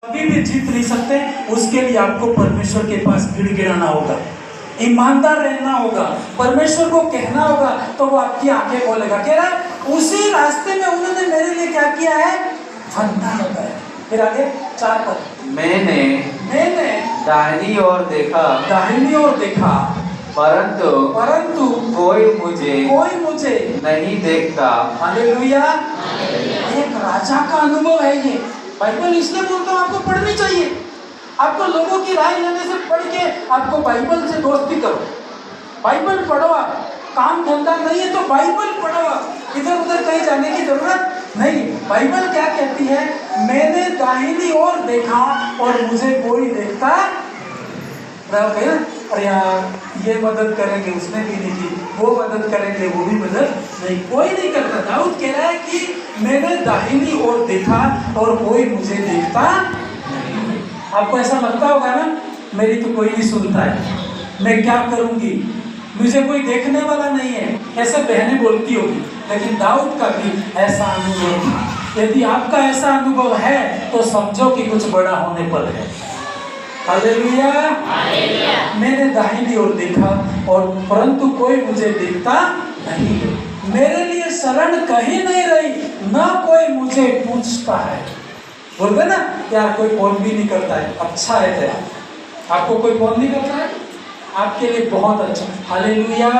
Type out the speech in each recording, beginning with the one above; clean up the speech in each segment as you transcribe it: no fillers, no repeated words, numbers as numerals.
कभी भी जीत नहीं सकते। उसके लिए आपको परमेश्वर के पास गिड़गिड़ाना होगा, ईमानदार रहना होगा, परमेश्वर को कहना होगा, तो वो आपकी आंखें खोलेगा। कह रहा है उसी रास्ते में उन्होंने मेरे लिए क्या किया है, फंदा लगाया। फिर आगे 4 पद, मैंने दाहिनी ओर देखा, परंतु कोई मुझे नहीं देखता। हालेलुया। एक राजा का अनुभव है ये। बाइबल इसलिए बोलता हूँ आपको पढ़नी चाहिए। आपको लोगों की राय लेने से पढ़ के आपको बाइबल से दोस्ती करो, बाइबल पढ़ो। आप काम धंधा नहीं है तो बाइबल पढ़ो, आप इधर उधर कहीं जाने की जरूरत नहीं। बाइबल क्या कहती है, मैंने दाहिनी ओर देखा और मुझे कोई देखता नहीं। अरे यार ये मदद करेंगे उसने भी नहीं की, वो मदद करेंगे वो भी मदद नहीं, कोई नहीं करता। दाऊद कह रहा है कि मैंने दाहिनी ओर देखा और कोई मुझे देखता नहीं। आपको ऐसा लगता होगा ना, मेरी तो कोई नहीं सुनता है, मैं क्या करूंगी, मुझे कोई देखने वाला नहीं है, ऐसे बहनें बोलती होगी। लेकिन दाऊद का भी ऐसा अनुभव था। यदि आपका ऐसा अनुभव है तो समझो कि कुछ बड़ा होने पर है। हालेलुया। मैंने दाहिनी ओर देखा और परंतु कोई मुझे देखता नहीं, मेरे लिए शरण कहीं नहीं रही, ना कोई मुझे पूछता है। बोलते ना यार कोई फोन भी नहीं करता है, अच्छा है तेरा, आपको कोई फोन नहीं करता है, आपके लिए बहुत अच्छा। हालेलुया।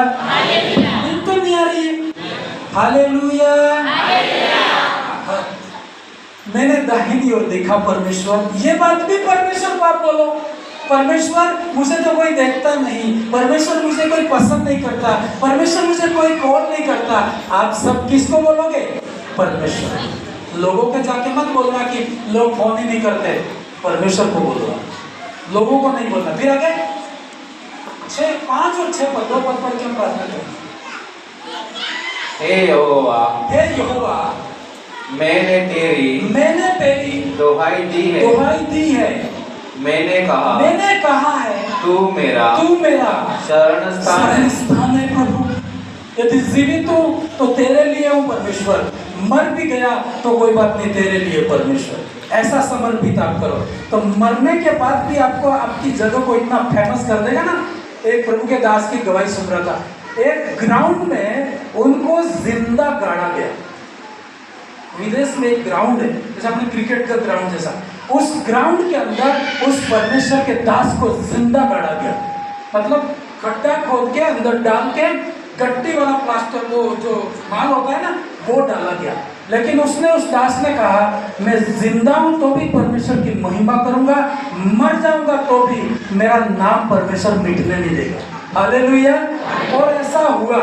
तो नहीं आ रही है। हालेलुया। मैंने दाहिनी ओर देखा परमेश्वर, ये बात भी परमेश्वर को आप बोलो, परमेश्वर मुझे तो कोई देखता नहीं, परमेश्वर मुझे कोई पसंद नहीं करता, परमेश्वर मुझे कोई कॉल नहीं करता। आप सब किसको बोलोगे, परमेश्वर। लोगों के जाके मत बोलना कि लोग फोन ही नहीं करते, परमेश्वर को बोलो, लोगों को नहीं बोलना। फिर आगे 5 और 6 पद, 2 पद पढ़ के हम प्रार्थना करें। हे यहोवा, मैंने तेरी दुहाई दी है। मैंने कहा है तू मेरा शरण स्थान है प्रभु। यदि जीवित हूँ तो तेरे लिए हूँ परमेश्वर, मर भी गया तो कोई बात नहीं, तेरे लिए परमेश्वर। ऐसा समर्पित आप करो तो मरने के बाद भी आपको आपकी जगह को इतना फेमस कर देगा ना। एक प्रभु के दास की गवाही सुन रहा था, एक ग्राउंड में उनको जिंदा गाड़ा गया। विदेश में एक ग्राउंड है, जैसे अपने क्रिकेट का ग्राउंड जैसा, उस ग्राउंड के अंदर उस परमेश्वर के दास को जिंदा गाड़ा गया। मतलब खड्डा खोद के अंदर डाल के गट्टी वाला प्लास्टर, वो जो माल होता है ना, वो डाला गया। लेकिन उसने, उस दास ने कहा मैं जिंदा हूं तो भी परमेश्वर की महिमा करूंगा, मर जाऊंगा तो भी मेरा नाम परमेश्वर मिटने नहीं देगा। हालेलुया। और ऐसा हुआ,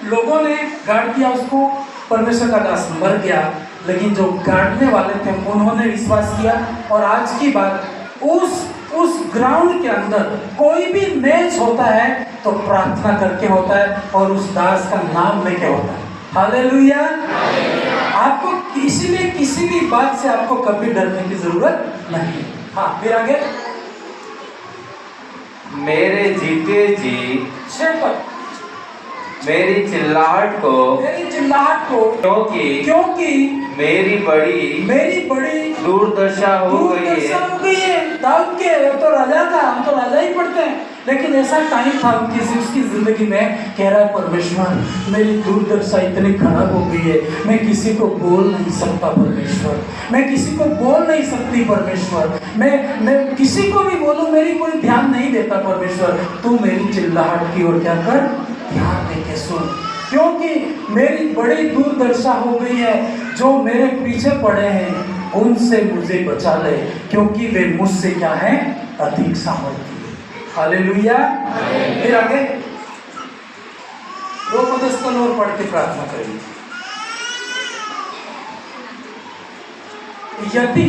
लोगों ने गाड़ दिया उसको, परमेश्वर का दास मर गया। लेकिन जो गाड़ने वाले थे उन्होंने विश्वास किया। और आज की बात, उस ग्राउंड के अंदर कोई भी मैच होता है तो प्रार्थना करके होता है और उस दास का नाम लेके होता है। हालेलुया। आपको किसी भी बात से आपको कभी डरने की जरूरत नहीं। हाँ फिर आगे, मेरे जीते जी 6 पद, मेरी चिल्लाहट को क्योंकि मेरी बड़ी दुर्दशा हो गई है। दाऊद के तो राजा था, हम तो राजा ही पढ़ते हैं, लेकिन ऐसा टाइम था उसकी जिंदगी में, कह रहा है परमेश्वर मेरी दुर्दशा इतनी खराब हो गई है, मैं किसी को बोल नहीं सकता परमेश्वर, मैं किसी को बोल नहीं सकती परमेश्वर, मैं किसी को भी बोलूं मेरी कोई ध्यान नहीं देता परमेश्वर, तू मेरी चिल्लाहट की ओर क्या कर, ध्यान देके सुन, क्योंकि मेरी बड़ी दुर्दशा हो गई है। जो मेरे पीछे पड़े हैं उनसे मुझे बचा ले, क्योंकि वे मुझसे क्या है, अधिक सामर्थी। हालेलुया। फिर आगे 2 पद और पढ़ के प्रार्थना करेंगे। यदि,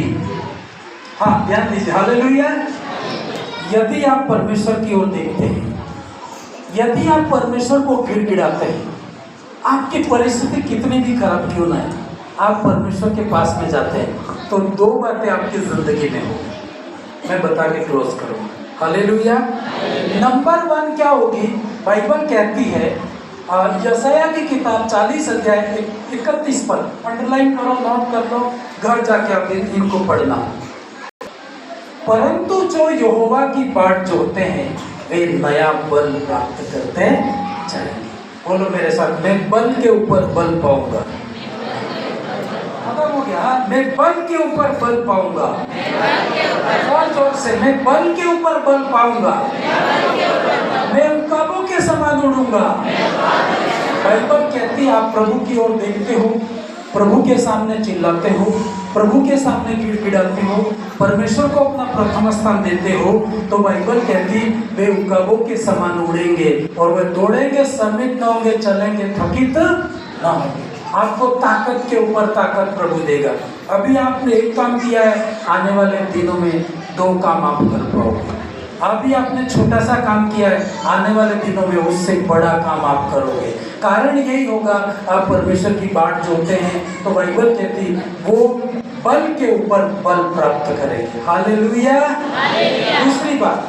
हाँ ध्यान दीजिए, हालेलुया। यदि आप परमेश्वर की ओर देखते हैं, यदि आप परमेश्वर को गिड़गिड़ाते हैं, आपकी परिस्थिति कितनी भी खराब क्यों ना है, आप परमेश्वर के पास में जाते हैं तो 2 बातें आपकी जिंदगी में होगी। मैं बता के क्लोज करूँगा। हालेलुया। नंबर 1 क्या होगी, बाइबल कहती है, यशायाह की किताब 40 अध्याय 31 पद, अंडरलाइन करो, नोट कर लो, घर जाके आप इनको पढ़ना। परंतु जो यहोवा की बाट जोते हैं वे नया बल प्राप्त करते जाएंगे। बोलो मेरे साथ, मैं बल के ऊपर बल पाऊंगा। खत्म हो गया। मैं बल के ऊपर बल पाऊंगा। और जोर से, मैं बल के ऊपर बल पाऊंगा। मैं उकाबों के समान उड़ूंगा। बाइबल कहती है आप प्रभु की ओर देखते हो, प्रभु के सामने चिल्लाते हो, प्रभु के सामने गिड़गिड़ाते हो, परमेश्वर को अपना प्रथम स्थान देते हो, तो बाइबल कहती वे उकाबों के समान उड़ेंगे और वे दौड़ेंगे, श्रमित न होंगे, चलेंगे, थकित न होंगे। आपको ताकत के ऊपर ताकत प्रभु देगा। अभी आपने एक काम किया है, आने वाले दिनों में 2 काम आप कर पाओगे। अभी आपने छोटा सा काम किया है, आने वाले दिनों में उससे बड़ा काम आप करोगे। कारण यही होगा, आप परमेश्वर की बाट जोते हैं तो बाइबल कहती वो बल के ऊपर बल प्राप्त करेंगे। हालेलुया। दूसरी बात,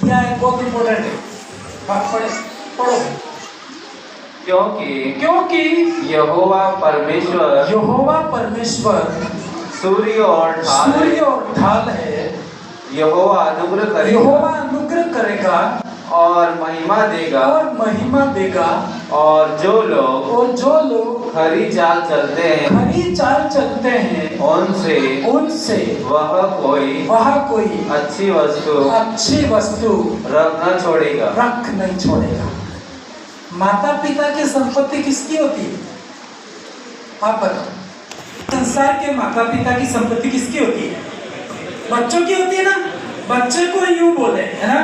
यह एक बहुत इंपॉर्टेंट है, बात पढ़ो। क्योंकि यहोवा परमेश्वर सूर्य और ढाल है। यहोवा अनुग्रह करेगा और महिमा देगा और जो लोग खरी चाल चलते हैं उनसे वह कोई अच्छी वस्तु रख नहीं छोड़ेगा। माता पिता की संपत्ति किसकी होती है? आप बताओ। संसार के माता पिता की संपत्ति किसकी होती है? बच्चों की होती है ना। बच्चे को यूं बोले, है ना,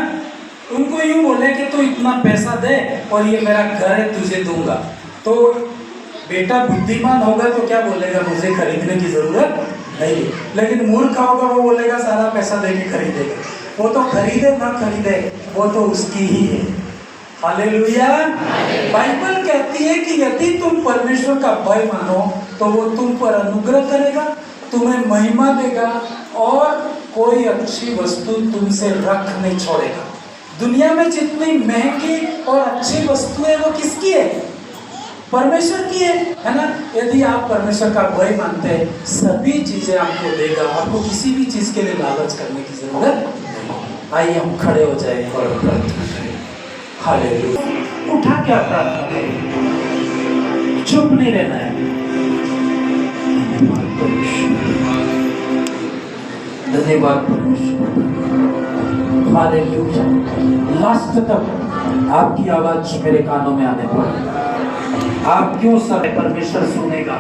उनको यूं बोले कि तू इतना पैसा दे और ये मेरा घर है, तुझे दूंगा। तो बेटा बुद्धिमान होगा तो क्या बोलेगा, मुझे खरीदने की जरूरत नहीं। लेकिन मूर्ख होगा वो बोलेगा सारा पैसा देके खरीदेगा। वो तो खरीदे ना खरीदे, वो तो उसकी ही है। हालेलुया। बाइबल कहती है कि यदि तुम परमेश्वर का भय मानो तो वो तुम पर अनुग्रह करेगा, तुम्हें महिमा देगा और कोई अच्छी वस्तु तुमसे रख नहीं छोड़ेगा। दुनिया में जितनी महंगी और अच्छी वस्तुएं वो किसकी है? परमेश्वर की है ना। यदि आप परमेश्वर का भय मानते हैं, सभी चीजें आपको देगा। आपको किसी भी चीज के लिए लालच करने की जरूरत नहीं। आइए हम खड़े हो जाए और प्रार्थना करें। हालेलुया। उठा क्या प्रार्थना करें, चुप नहीं रहना है। धन्यवाद परमेश्वर। हालेलुया। लास्ट तक आपकी आवाज मेरे कानों में आने पर आप क्यों सब परमेश्वर सुनेगा,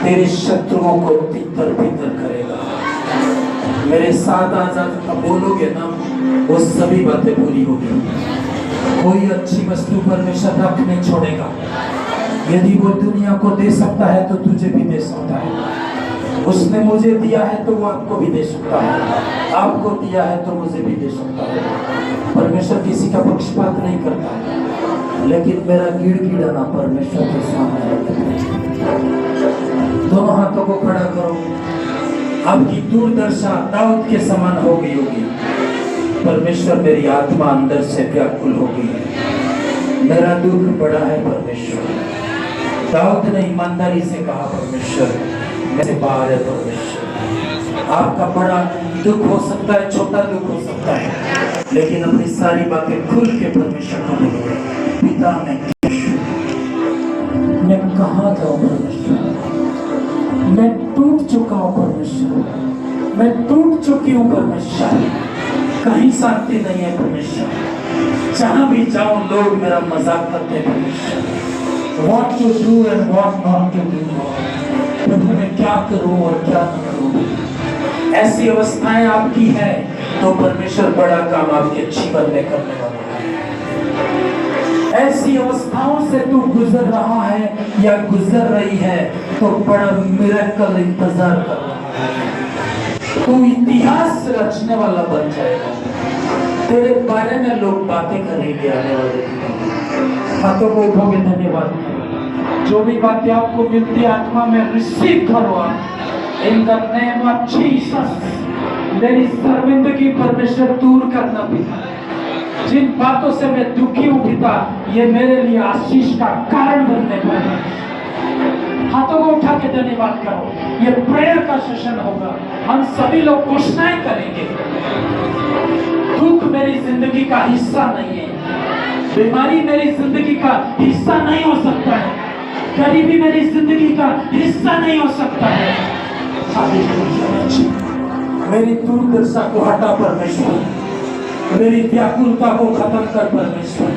तेरे शत्रुओं को तितर बितर करेगा। मेरे साथ आजाद बोलोगे ना, वो सभी बातें पूरी होगी। कोई अच्छी वस्तु परमेश्वर रख नहीं छोड़ेगा। यदि वो दुनिया को दे सकता है तो तुझे भी दे सकता है। उसने मुझे दिया है तो वो आपको भी दे सकता है। आपको दिया है तो मुझे भी दे सकता है। परमेश्वर किसी का पक्षपात नहीं करता है। लेकिन मेरा गिड़गिड़ाना परमेश्वर के सामने दोनों हाथों को खड़ा करो। आपकी दूरदर्शा दाऊद के समान हो गई होगी। परमेश्वर मेरी आत्मा अंदर से व्याकुल हो गई है। मेरा दुख बड़ा है परमेश्वर। दाऊद ने ईमानदारी से कहा, परमेश्वर मेरे बाहर है। परमेश्वर आपका बड़ा दुख हो सकता है, छोटा दुख हो सकता है, लेकिन अपनी सारी बातें खुल के परमेश्वर को बोलो। पिता मैं कहाँ जाऊँ परमेश्वर? मैं टूट चुका हूँ परमेश्वर। मैं टूट चुकी हूँ परमेश्वर। कहीं शांति नहीं है परमेश्वर। जहां भी जाऊं लोग मेरा मजाक करते हैं परमेश्वर। What to do and what not to do। प्रभु मैं क्या करूं और क्या न करूं। ऐसी अवस्थाएं आपकी है तो परमेश्वर बड़ा काम आपके जीवन में करने वाला है। ऐसी अवस्थाओं से तू गुजर रहा है या गुजर रही है तो बड़ा मिरेकल इंतजार कर रहा है। तू इतिहास रचने वाला बन जाएगा। तेरे बारे में लोग बातें करेंगे आने वाले दिनों। हाथों को उठाओगे, धन्यवाद। जो भी बातें आपको मिलती आत्मा में रिसीव करो in the name of Jesus. मेरी शर्मिंदगी परमेश्वर दूर करना पिता। जिन बातों से मैं दुखी हूँ पिता, ये मेरे लिए आशीष का कारण बनने पाए। हाथों के धन्यवाद करो। ये प्रेयर का सेशन होगा, हम सभी लोग घोषणाएं करेंगे। दुख मेरी जिंदगी का हिस्सा नहीं है, बीमारी मेरी जिंदगी का हिस्सा नहीं हो सकता है, गरीबी मेरी जिंदगी का हिस्सा नहीं हो सकता है। मेरी दुर्दशा को हटा परमेश्वर, मेरी व्याकुलता को खत्म कर परमेश्वर।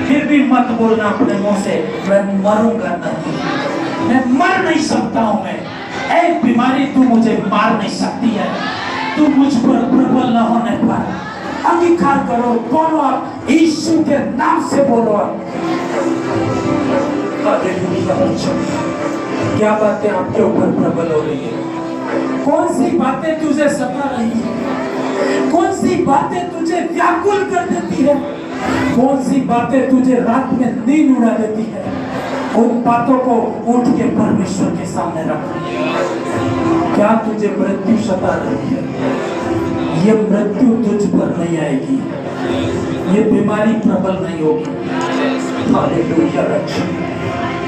फिर भी मत बोलना अपने मुंह से मैं मरूंगा नहीं, मैं मर नहीं सकता हूं। मैं एक बीमारी तू मुझे मार नहीं सकती है, तू मुझ पर प्रबल न होने पर अंगीकार करो। बोलो आप यीशु के नाम से बोलो आप। क्या बातें आपके ऊपर प्रबल हो रही है? कौन सी बातें तुझे सता रही है? कौन सी बातें तुझे व्याकुल कर देती है? कौन सी बातें तुझे रात में नींद उड़ा देती है? उन बातों को उठ के परमेश्वर के सामने रख। क्या तुझे मृत्यु सता रही है? ये मृत्यु तुझ पर नहीं आएगी, ये बीमारी प्रबल नहीं होगी। हालेलुया।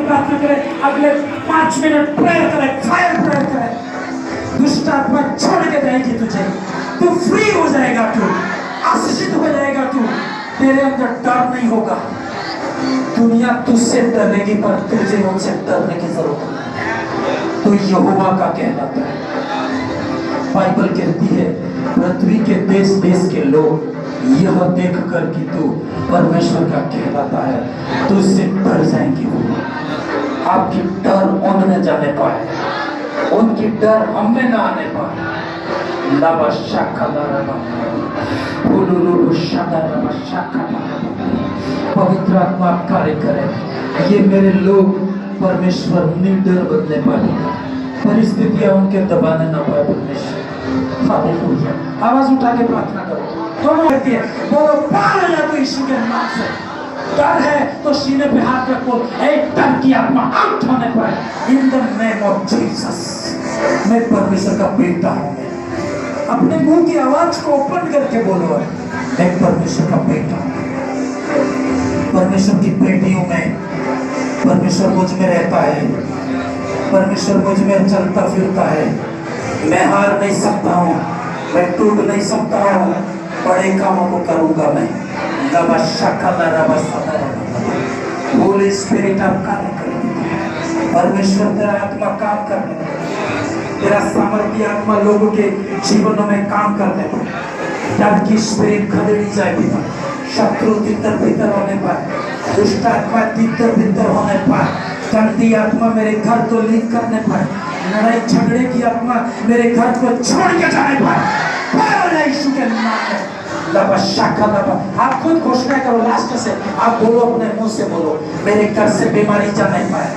प्रार्थना करें, अगले 5 मिनट प्रेयर करें, फायर प्रेयर करें। दुष्ट आत्मा छोड़ के जाएगी तुझे, तू फ्री हो जाएगा, तू आशीषित हो जाएगा, तू तेरे अंदर डर नहीं होगा। दुनिया तुझसे डरेगी पर तुझे उनसे डरने की जरूरत नहीं। तू यहोवा का कहलाता है। बाइबल कहती है पृथ्वी के देश देश के लोग यह देख कर कि तू परमेश्वर का कहलाता है तुझसे डर जाएंगे। वो आपकी डर उनमें जाने पाए, उनकी डर हमें ना आने पाए। पवित्र आत्मा कार्य करे, ये मेरे लोग परमेश्वर निडर बनने पाए, परिस्थितियां उनके दबाने ना पाए। परमेश्वर हालेलुया। आवाज उठा के प्रार्थना करो, दोनों करती है। बोलो पार हो जा तू यीशु के नाम से। डर है तो सीने पे हाथ रखो, एक डर की आत्मा आउट होने पाए। In the name of Jesus. मैं परमेश्वर का बेटा हूं। अपने मुंह की आवाज को ओपन करके बोलो, मैं परमेश्वर का बेटा हूं। परमेश्वर की बेटियों में परमेश्वर मुझ में रहता है, परमेश्वर मुझ में चलता फिरता है। मैं हार नहीं सकता हूँ, मैं टूट नहीं सकता हूँ, बड़े कामों को करूंगा मैं। होली स्पिरिट आप कार्य करेंगे, परमेश्वर तेरा आत्मा काम करने में, तेरा सामर्थ्य आत्मा लोगों के जीवनों में काम करने में। डर की स्पिरिट खदेड़ी जाए पिता, शत्रु तितर बितर होने पर, दुष्ट आत्मा तितर बितर होने पर, गंदी आत्मा मेरे घर को लीक करने पर, लड़ाई झगड़े की आत्मा मेरे घर को छोड़ के जाने पर यीशु के नाम में। आप खुद घोषणा करो, लास्ट से आप बोलो, अपने मुंह से बोलो, मेरे घर से बीमारी जा नहीं पाए।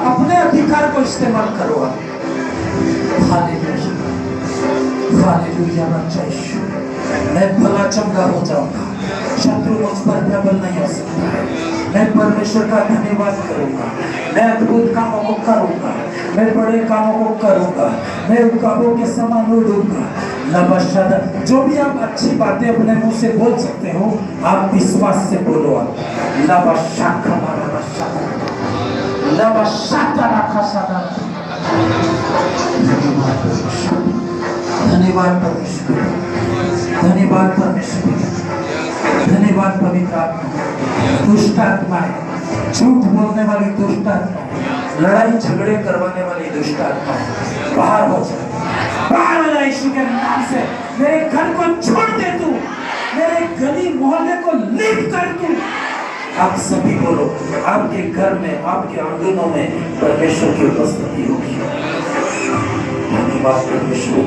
अपने अधिकार को इस्तेमाल करो। हालेलुया। मैं भला चंगा हो जाऊंगा, शत्रु मुझ पर प्रबल नहीं हो सकता है। मैं परमेश्वर का धन्यवाद करूंगा, मैं अद्भुत कामों को करूंगा, मैं बड़े कामों को करूंगा, मैं उकाबों के समान उड़ूंगा। जो भी आप अच्छी बातें अपने मुंह से बोल सकते हो, आप विश्वास से बोलो। धन्यवाद परमेश्वर, धन्यवाद परमेश्वर, धन्यवाद पवित्र आत्मा। दुष्ट आत्मा है, झूठ बोलने वाली दुष्ट आत्मा, लड़ाई झगड़े करवाने वाली दुष्ट आत्मा बाहर हो जाए, बाहर हो जाए यीशु के नाम से। मेरे घर को छोड़ दे तू, मेरे गली मोहल्ले को लीप कर तू। आप सभी बोलो, आपके घर में, आपके आंगनों में परमेश्वर की उपस्थिति होगी। धन्यवाद परमेश्वर,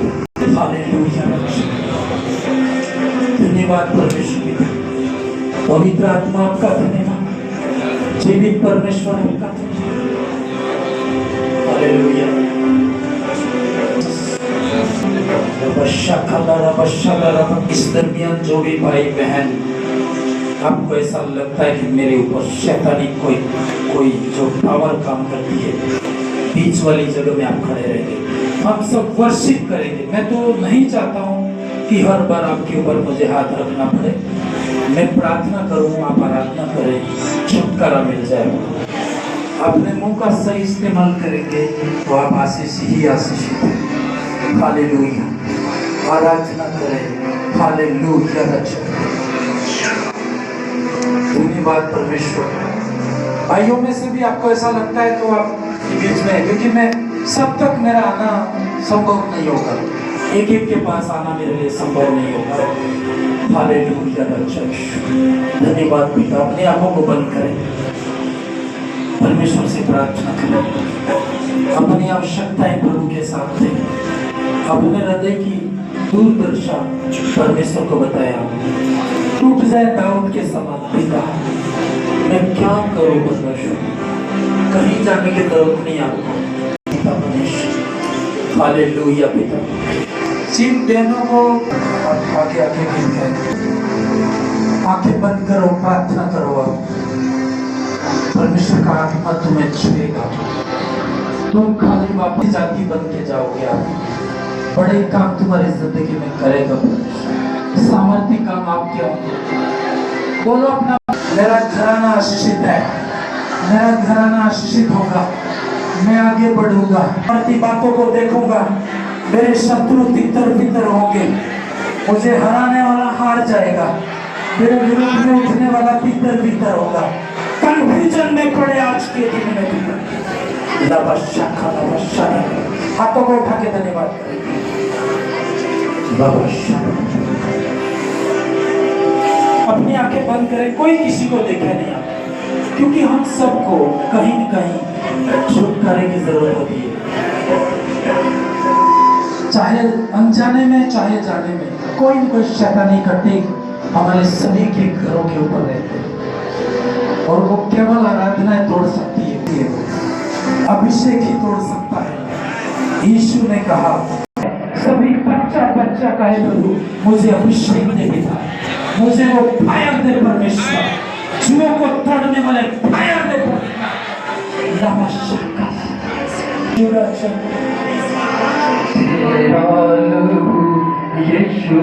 हालेलुया। धन्यवाद परमेश्वर, पवित्र आत्मा आपका धन्यवाद, जीवित परमेश्वर आपका हालेलुया। इस दरमियान जो भी भाई बहन आपको ऐसा लगता है कि मेरे ऊपर शैतानी कोई जो पावर काम करती है, बीच वाली जगह में आप खड़े रहेंगे, हम सब वर्शिप करेंगे। मैं तो नहीं चाहता हूँ कि हर बार आपके ऊपर मुझे हाथ रखना पड़े। मैं प्रार्थना करूँ, आप आराधना करें, छुटकारा मिल जाएगा। अपने मुंह का सही इस्तेमाल करेंगे तो आप आशीष ही आशीषित हैं। हालेलुया, आराधना करें। हालेलुया, धन्यवाद परमेश्वर। भाइयों में से भी आपको ऐसा लगता है तो आप बीच में, क्योंकि मैं सब तक मेरा आना संभव नहीं होगा, एक एक के पास आना मेरे लिए संभव नहीं होगा। हालेलुया, धन्यवाद पिता। अपनी आंखों को बंद करें, परमेश्वर से प्रार्थना करें, अपनी आवश्यकताएं प्रभु के साथ दें। अपने हृदय की दूरदर्शा परमेश्वर को बताया। टूट जाए दाऊद के समान, पिता मैं क्या करूं परमेश्वर, कहीं जाने की जरूरत नहीं आपको पिता परमेश्वर। हालेलुया पिता। जिन बहनों को आगे आगे गिर गए, आंखें बंद करो, प्रार्थना करो। आप परमेश्वर का आत्मा तुम्हें छुएगा, तुम खाली वापस जाति बन के जाओगे। आप बड़े काम तुम्हारी जिंदगी में करेगा परमेश्वर, सामर्थ्य काम आपके होंगे। बोलो अपना, मेरा घराना आशीषित है, मेरा घराना आशीषित होगा, मैं आगे बढ़ूंगा, बढ़ती बातों को देखूंगा, मेरे शत्रु तितर बितर होंगे, मुझे हराने वाला हार जाएगा, मेरे विरोध में उठने वाला तितर बितर होगा। कंफ्यूजन में पड़े आज के दिन में पिता, हाथों को उठा के धन्यवाद करें। अपनी आंखें बंद करें, कोई किसी को देखे नहीं आप, क्योंकि हम सबको कहीं न कहीं छुटकारे की जरूरत होती है, चाहे अनजाने में चाहे जाने में। कोई न कोई शैतानी कटे हमारे सभी के घरों के ऊपर रहते हैं, और वो केवल आराधनाएं तोड़ सकती है, अभिषेक ही तोड़ सकता है। यीशु ने कहा, सभी बच्चा बच्चा कहे प्रभु मुझे अभिषेक दे पिता, मुझे वो फायर दे परमेश्वर, जुओं को तोड़ने वाले फायर दे यीशु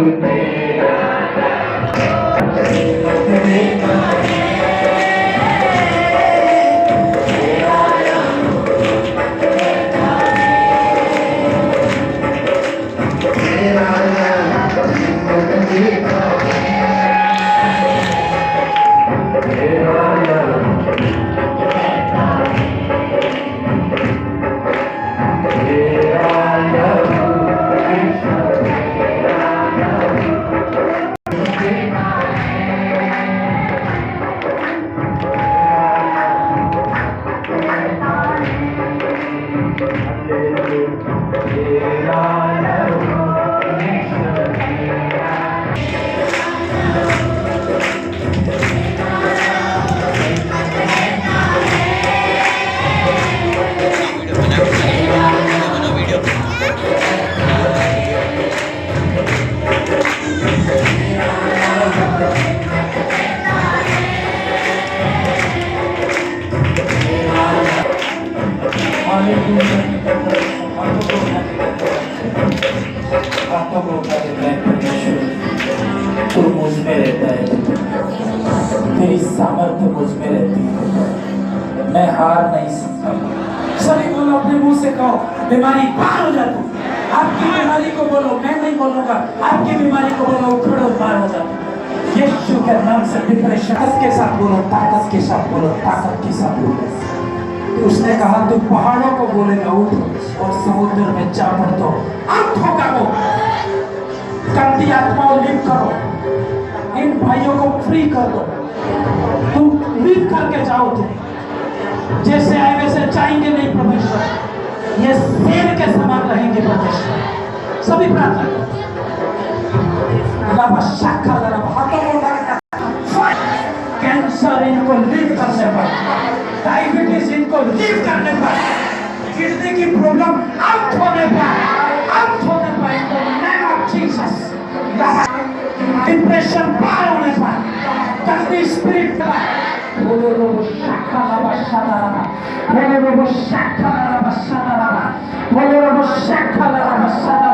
तू मुझ में रहता है, तेरी सामर्थ्य मुझ में रहती है, मैं हार नहीं सकता। सभी बोलो, अपने मुंह से कहो, बीमारी बाहर हो जा। तू आपकी बीमारी को बोलो, मैं नहीं बोलूंगा, आपकी बीमारी को बोलो, उखड़ो बाहर हो जा। यीशु के नाम से डिप्रेशन के साथ बोलो, ताकत के साथ बोलो, ताकत के साथ बोलो। उसने कहा तू पहाड़ों को बोलेगा उठ और समुद्र में जा पड़, तो अंत होगा वो। गंदी आत्माओं लिप करो, इन भाइयों को फ्री कर दो, तुम लिप करके जाओ। तुम जैसे आए वैसे जाएंगे नहीं परमेश्वर, ये शेर के समान रहेंगे परमेश्वर। सभी प्रार्थना करो। कैंसर इनको लीव करने पर, डायबिटीज इनको लीव करने पर, किडनी की प्रॉब्लम आउट होने पर, इनको नेम ऑफ जीसस, डिप्रेशन पार होने पर, गंदी स्पिरिट बोलो रोबो शाखा बशाना, बोलो रोबो शाखा बशाना, बोलो रोबो शाखा बशाना।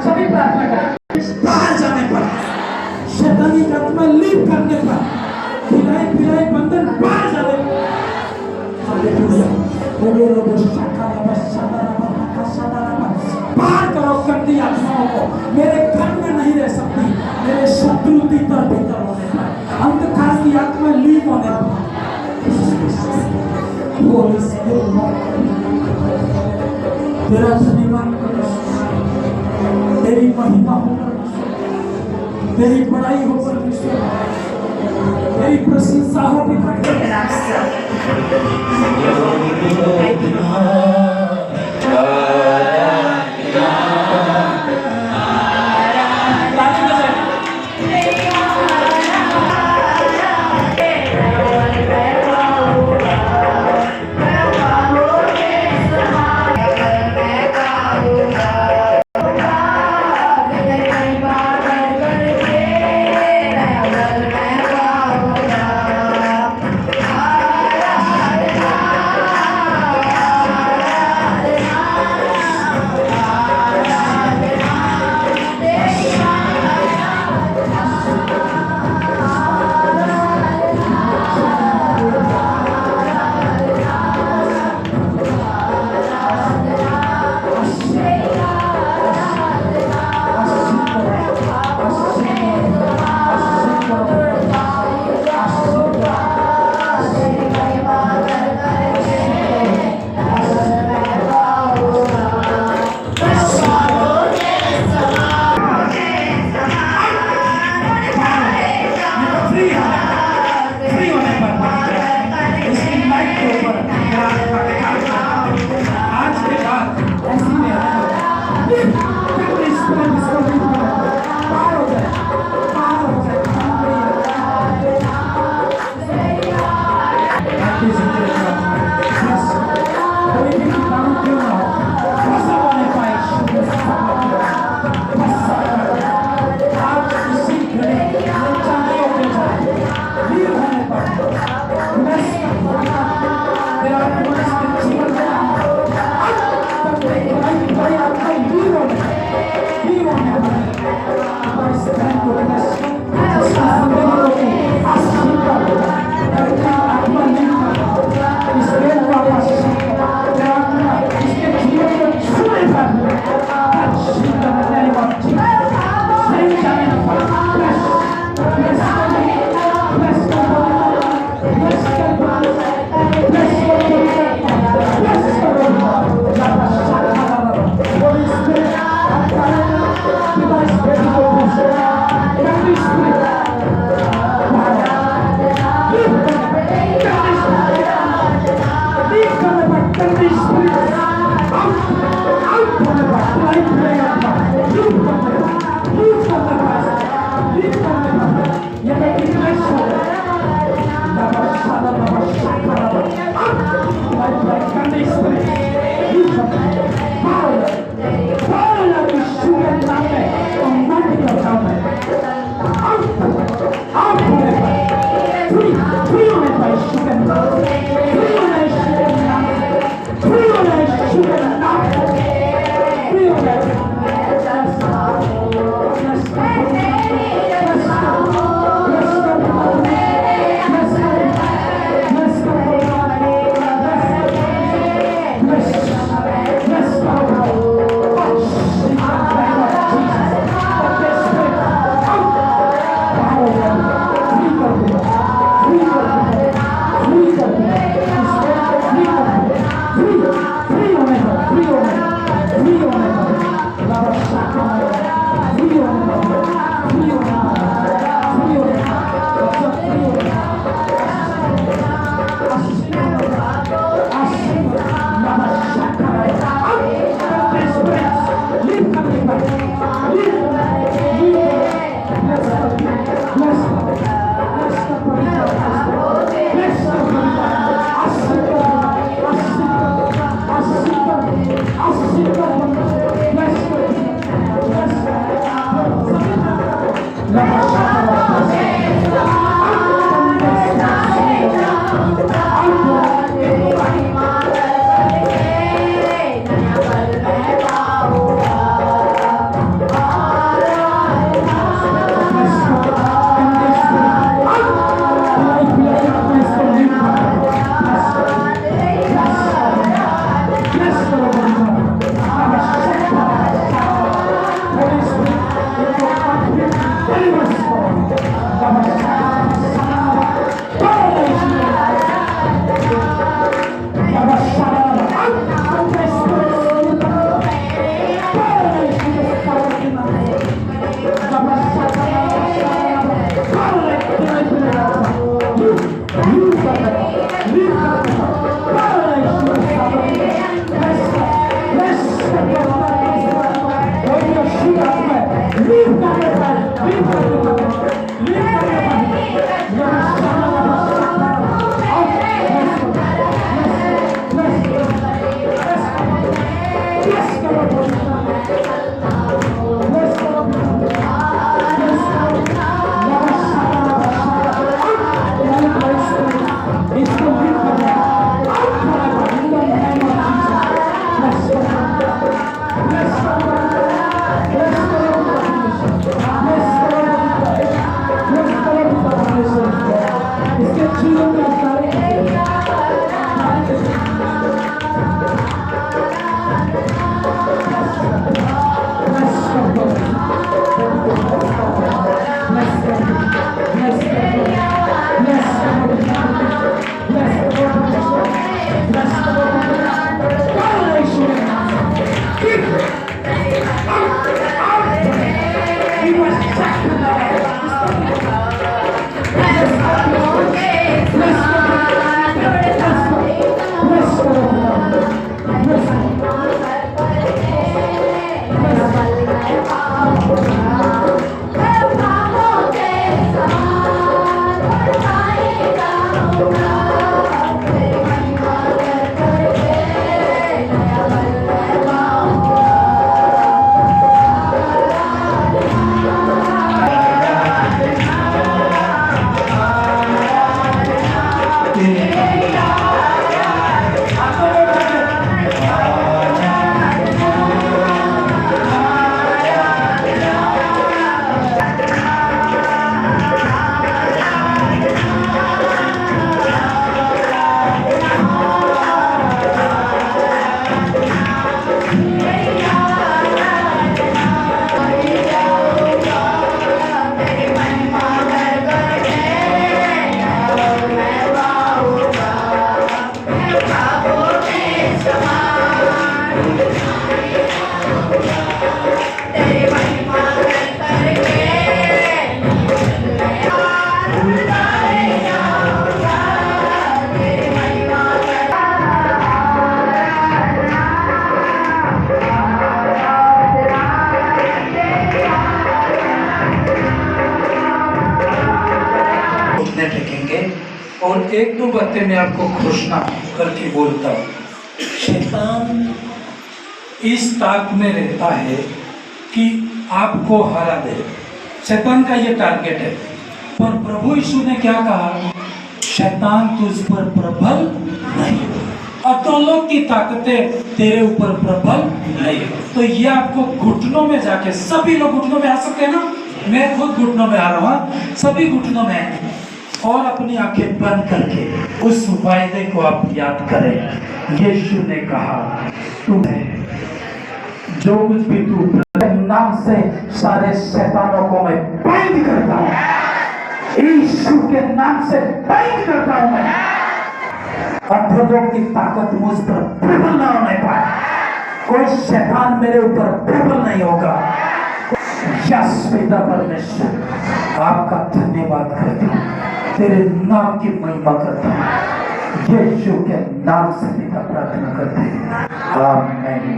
सभी प्रार्थना करें। बाहर जाने पर, शैतानी आत्मा लीव करने पर, फिराई बंधन बाहर जाने पर। हालेलुया। पार करो गंदी आत्माओं को, मेरे घर में नहीं रह सकती, मेरे शत्रु भीतर भीतर होने पर, अंधकार की आत्मा लीप होने पर, तेरा धन्यवाद करो, तेरी महिमा हो परमेश्वर, तेरी बड़ाई हो परमेश्वर, तेरी प्रशंसा हो घुटने टेकेंगे और एक दो बातें मैं आपको घोषणा करके बोलता हूँ। शैतान इस ताक में रहता है कि आपको हरा दे, शैतान का ये टारगेट है। पर प्रभु यीशु ने क्या कहा? शैतान तुझ पर प्रबल नहीं, अतोलों की ताकतें तेरे ऊपर प्रबल नहीं। तो ये आपको घुटनों में जाके, सभी लोग घुटनों में आ सकते हैं ना, मैं खुद घुटनों में आ रहा हूँ, सभी घुटनों में हैं। और अपनी आंखें बंद करके उस वायदे को आप याद करें। यीशु ने कहा, तुम्हें जो कुछ भी तू नाम से सारे शैतानों को मैं बाइंड करता हूँ, यीशु के नाम से बाइंड करता हूँ मैं। अधोलों की ताकत मुझ पर प्रबल ना होने पाए, कोई शैतान मेरे ऊपर प्रबल नहीं होगा। यस पिता परमेश्वर, आपका धन्यवाद करता हूँ, तेरे नाम की महिमा करता हूँ, यीशु के नाम से पिता प्रार्थना करते हैं, आमीन।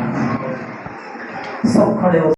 सब खड़े हो।